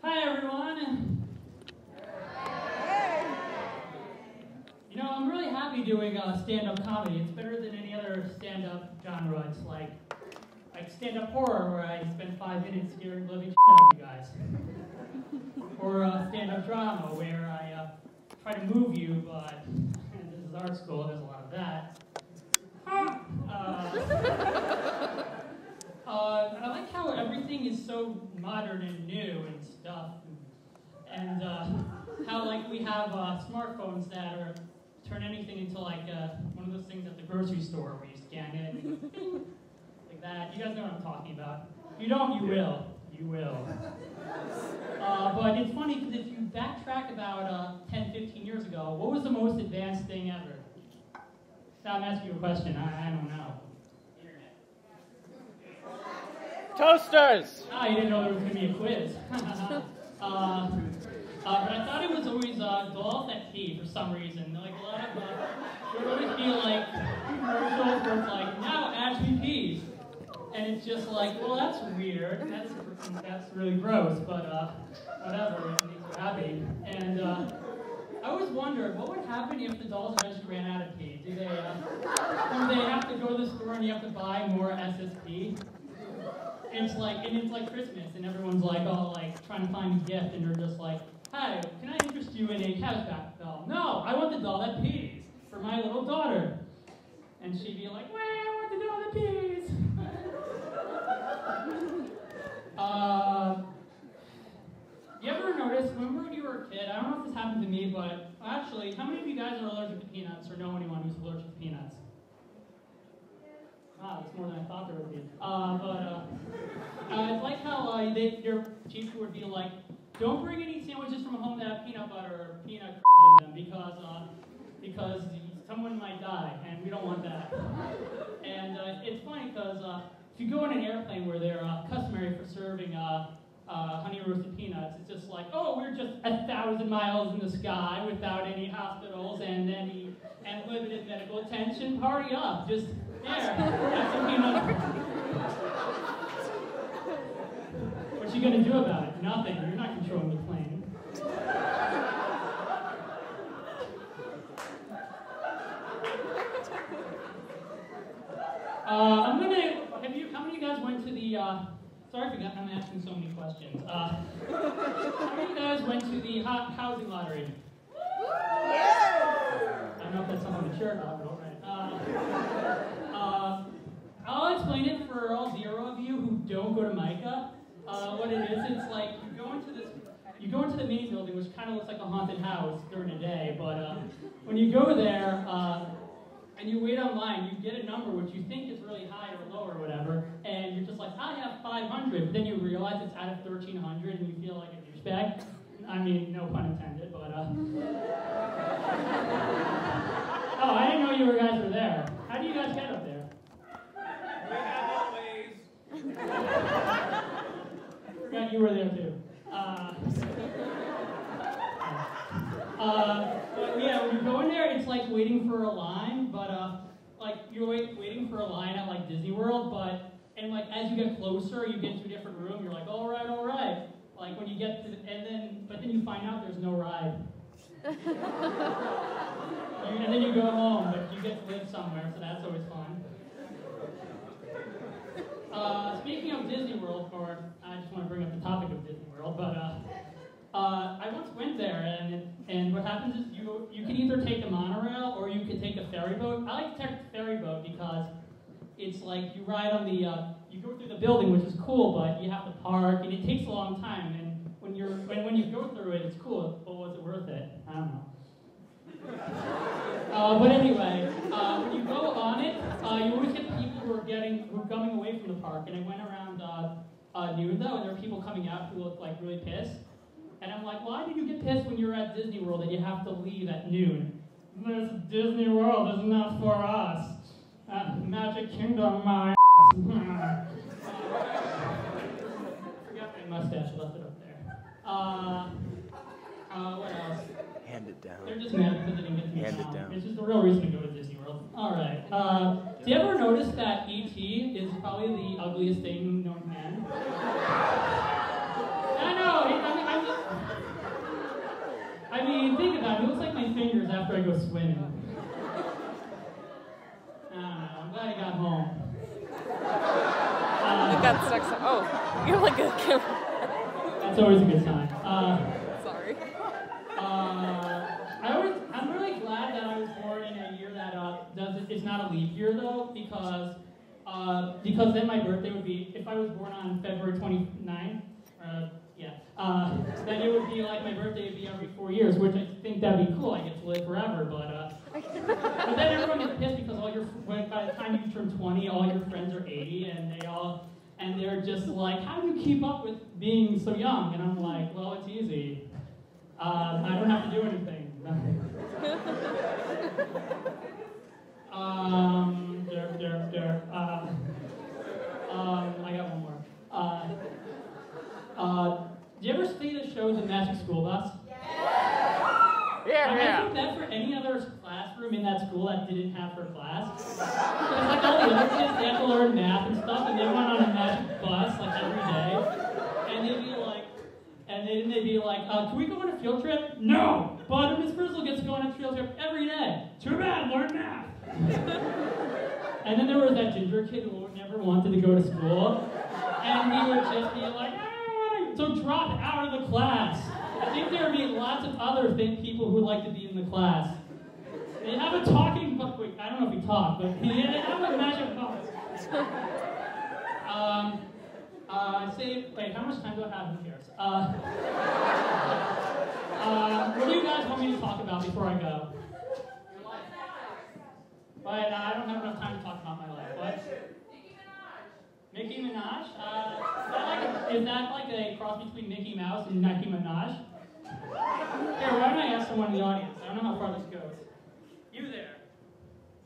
Hi, everyone. You know, I'm really happy doing stand-up comedy. It's better than any other stand-up genre. It's like stand-up horror, where I spend 5 minutes scaring the living shit out of you guys. Or stand-up drama, where I try to move you, but this is art school, there's a lot of that. I like how everything is so modern and new and stuff, and how like we have smartphones that turn anything into like one of those things at the grocery store where you scan it, and like that. You guys know what I'm talking about. If you don't, you will. You will. But it's funny because if you backtrack about 10, 15 years ago, what was the most advanced thing ever? So I'm asking you a question. I don't know. Toasters! Ah, you didn't know there was going to be a quiz. But I thought it was always dolls that pee for some reason. Like a lot of, there would always be like commercials where it's like, now Ashley pees. And it's just like, well, that's weird. That's really gross, but whatever, it makes you happy. And I always wondered, what would happen if the dolls eventually ran out of pee? Do they have to go to the store and you have to buy more SSP? And it's like Christmas, and everyone's like all like trying to find a gift, and they're just like, "Hi, can I interest you in a Cabback doll?" "No, I want the doll that pees for my little daughter." And she'd be like, "Well, I want the doll that pees." You ever notice, remember when you were a kid? I don't know if this happened to me, but actually, how many of you guys are allergic to peanuts or know anyone who's allergic to peanuts? Ah, that's more than I thought there would be. It's like how your teacher would be like, don't bring any sandwiches from home that have peanut butter or peanut in them because someone might die, and we don't want that. And it's funny because if you go on an airplane where they're customary for serving honey roasted peanuts, it's just like, oh, we're just 1,000 miles in the sky without any hospitals and any limited medical attention. Party up, just there. That's a peanut. What you gonna do about it? Nothing. You're not controlling the plane. How many of you guys went to the? Sorry, I'm asking so many questions. How many of you guys went to the housing lottery? Yeah. I don't know if that's something mature or not, but all right. I'll explain it for all 0 of you who don't go to Micah. What it is, it's like you go into the main building, which kind of looks like a haunted house during the day, but when you go there and you wait online, you get a number which you think is really high or low or whatever, and you're just like, I have 500, but then you realize it's out of 1,300 and you feel like a douchebag. I mean, no pun intended, but oh, I didn't know you guys were there. How do you guys get up there? We have always. Forgot you were there too. But yeah, when you go in there, it's like waiting for a line, but like you're waiting for a line at like Disney World, and like as you get closer, you get to a different room. You're like, all right. Like when you get to but then you find out there's no ride. And then you go home, but you get to live somewhere, so that's always fun. Speaking of Disney World, I just want to bring up the topic of Disney World, but I once went there, and what happens is you can either take a monorail or you can take a ferry boat. I like to take the ferry boat because it's like you ride on you go through the building, which is cool, but you have to park, and it takes a long time, and when you go through it, it's cool, but was it worth it? I don't know. But anyway, when you go on it, you always get people who are coming away from the park, and I went around noon though, and there were people coming out who looked like really pissed. And I'm like, why did you get pissed when you're at Disney World and you have to leave at noon? This Disney World is not for us. Magic Kingdom, my ass. Forgot my mustache, I left it up there. What else? Hand it down. They're just mad because they didn't get to Hand it down. It's just the real reason to go to Disney World. Alright. Do you ever notice that E.T. is probably the ugliest thing known to man? I know, my fingers after I go swimming. I don't know. I'm glad I got home. It got stuck. Oh, you're like a camera. That's always a good sign. Sorry. I'm really glad that I was born in a year that it's not a leap year though, because then my birthday would be, if I was born on February 29th, then it would be like my birthday would be every 4 years, which I think that'd be cool. I get to live forever, but then everyone gets pissed because by the time you turn 20, all your friends are 80, and they're just like, how do you keep up with being so young? And I'm like, well, it's easy. I don't have to do anything. I got one more. Do you ever see the show The Magic School Bus? Yeah. I think that for any other classroom in that school that didn't have her class. It's like all the other kids, they have to learn math and stuff, and they went on a magic bus like every day. And they'd be like, can we go on a field trip? No! But Miss Frizzle gets to go on a field trip every day. Too bad, learn math. And then there was that ginger kid who never wanted to go to school. And he would just be like, so drop out of the class. I think there would be lots of other people who would like to be in the class. They have a talking book. Wait, I don't know if he talked, but they have a magic book. Wait, how much time do I have? Who cares? What do you guys want me to talk about before I go? Your life. But I don't have enough time to talk about my life. What? Nicki Minaj? Is that like a cross between Mickey Mouse and Nicki Minaj? Here, why don't I ask someone in the audience? I don't know how far this goes. You there.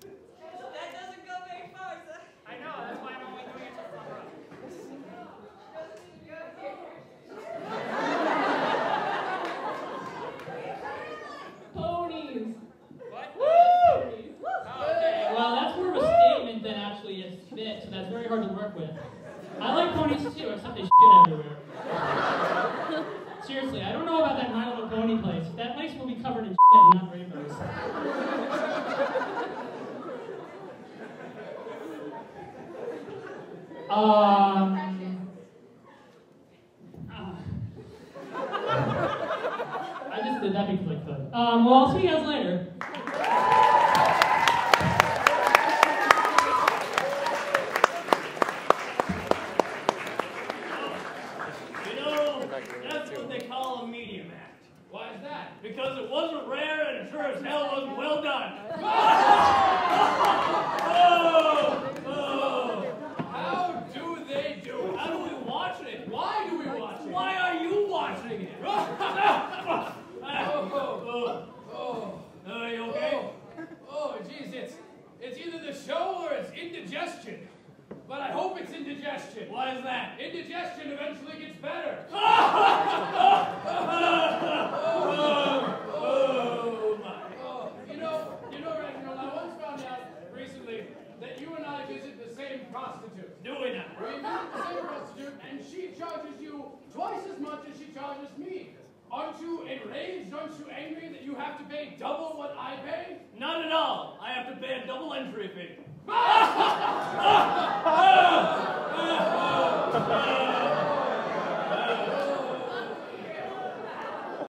That doesn't go very far, sir. I know, that's why I'm only doing it to front row. Ponies. What? Woo! Okay, well that's more of a statement than actually a spit, so that's very hard to work with. I like ponies too, except they shit everywhere. Seriously, I don't know about that My Little Pony place. That place will be covered in shit and not rainbows. I just did that because I could. Well, I'll see you guys later. That's what they call a medium act. Why is that? Because it wasn't rare and it sure as hell wasn't well done. How do they do it? How do we watch it? Why do we watch it? Why are you watching it? Are you okay? Oh, geez, it's either the show or it's indigestion. But I hope it's indigestion. Why is that? Indigestion eventually gets better. Oh my. You know, Reginald, I once found out recently that you and I visit the same prostitute. Do we not? We visit the same prostitute, and she charges you twice as much as she charges me. Aren't you enraged? Aren't you angry that you have to pay double what I pay? Not at all. I have to pay a double entry fee.